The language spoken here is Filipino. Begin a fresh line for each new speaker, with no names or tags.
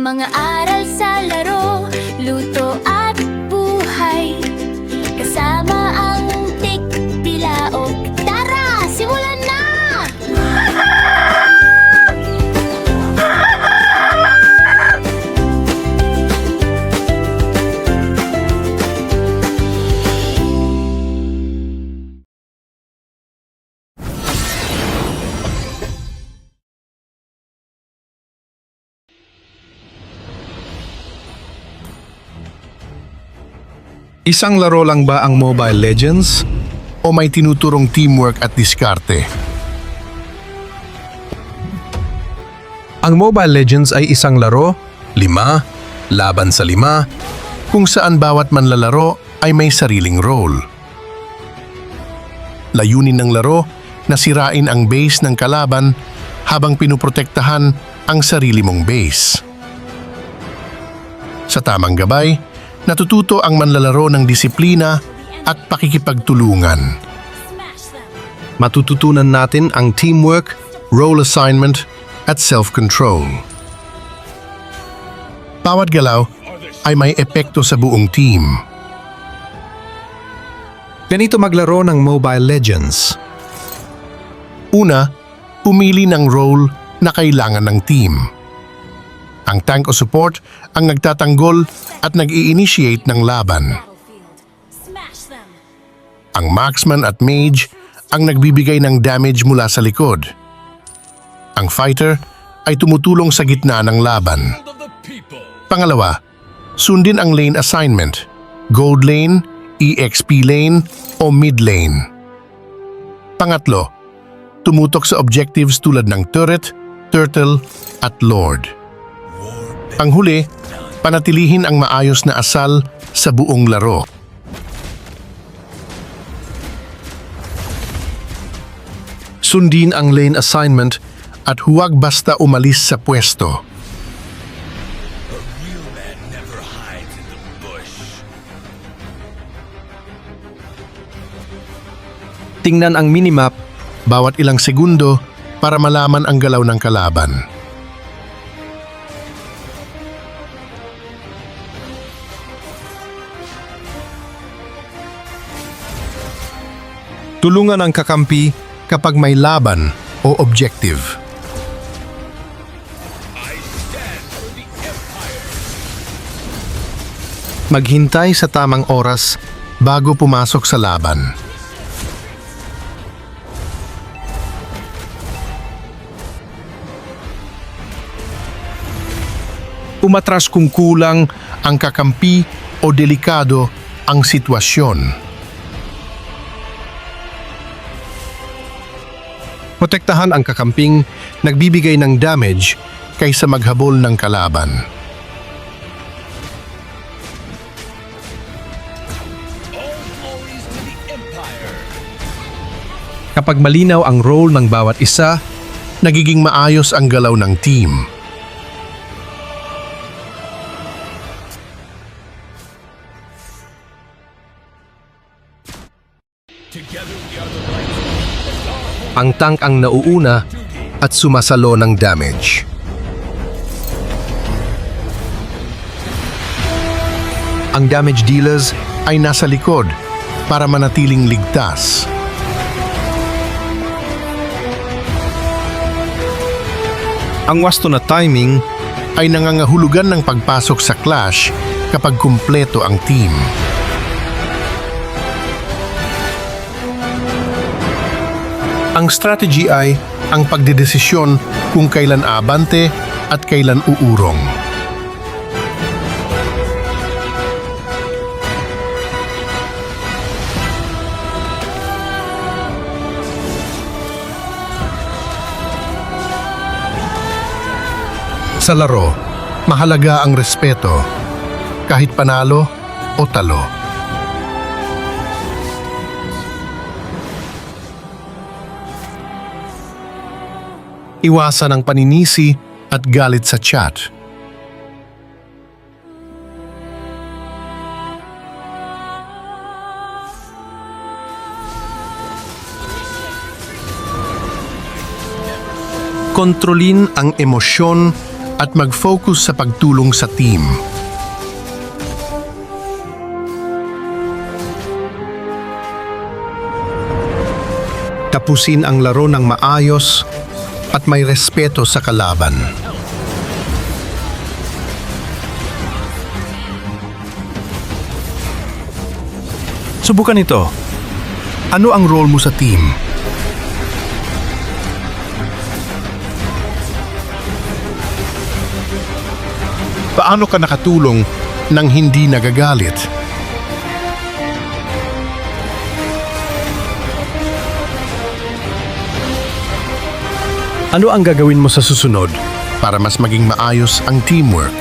Mga aral sa laro, luto at buhay. Kasama ang tikpilaok. Tara, simulan na!
Isang laro lang ba ang Mobile Legends? O may tinuturong teamwork at diskarte? Ang Mobile Legends ay isang laro, 5, laban sa 5, kung saan bawat manlalaro ay may sariling role. Layunin ng laro na sirain ang base ng kalaban habang pinuprotektahan ang sarili mong base. Sa tamang gabay, natututo ang manlalaro ng disiplina at pakikipagtulungan. Matututunan natin ang teamwork, role assignment, at self-control. Bawat galaw ay may epekto sa buong team. Ganito maglaro ng Mobile Legends. Una, pumili ng role na kailangan ng team. Ang tank o support ang nagtatanggol at nag-i-initiate ng laban. Ang marksman at mage ang nagbibigay ng damage mula sa likod. Ang fighter ay tumutulong sa gitna ng laban. Pangalawa, sundin ang lane assignment, gold lane, EXP lane o mid lane. Pangatlo, tumutok sa objectives tulad ng turret, turtle at lord. Ang huli, panatilihin ang maayos na asal sa buong laro. Sundin ang lane assignment at huwag basta umalis sa pwesto. Tingnan ang minimap bawat ilang segundo para malaman ang galaw ng kalaban. Tulungan ang kakampi kapag may laban o objective. Maghintay sa tamang oras bago pumasok sa laban. Umatras kung kulang ang kakampi o delikado ang sitwasyon. Protektahan ang kakamping nagbibigay ng damage kaysa maghabol ng kalaban. Kapag malinaw ang role ng bawat isa, nagiging maayos ang galaw ng team. Ang tank ang nauuna at sumasalo ng damage. Ang damage dealers ay nasa likod para manatiling ligtas. Ang wasto na timing ay nangangahulugan ng pagpasok sa clash kapag kumpleto ang team. Ang strategy ay ang pagdedesisyon kung kailan abante at kailan uurong. Sa laro, mahalaga ang respeto, kahit panalo o talo. Iwasan ang paninisi at galit sa chat. Kontrolin ang emosyon at mag-focus sa pagtulong sa team. Tapusin ang laro ng maayos at may respeto sa kalaban. Subukan ito. Ano ang role mo sa team? Paano ka nakatulong nang hindi nagagalit? Ano ang gagawin mo sa susunod para mas maging maayos ang teamwork?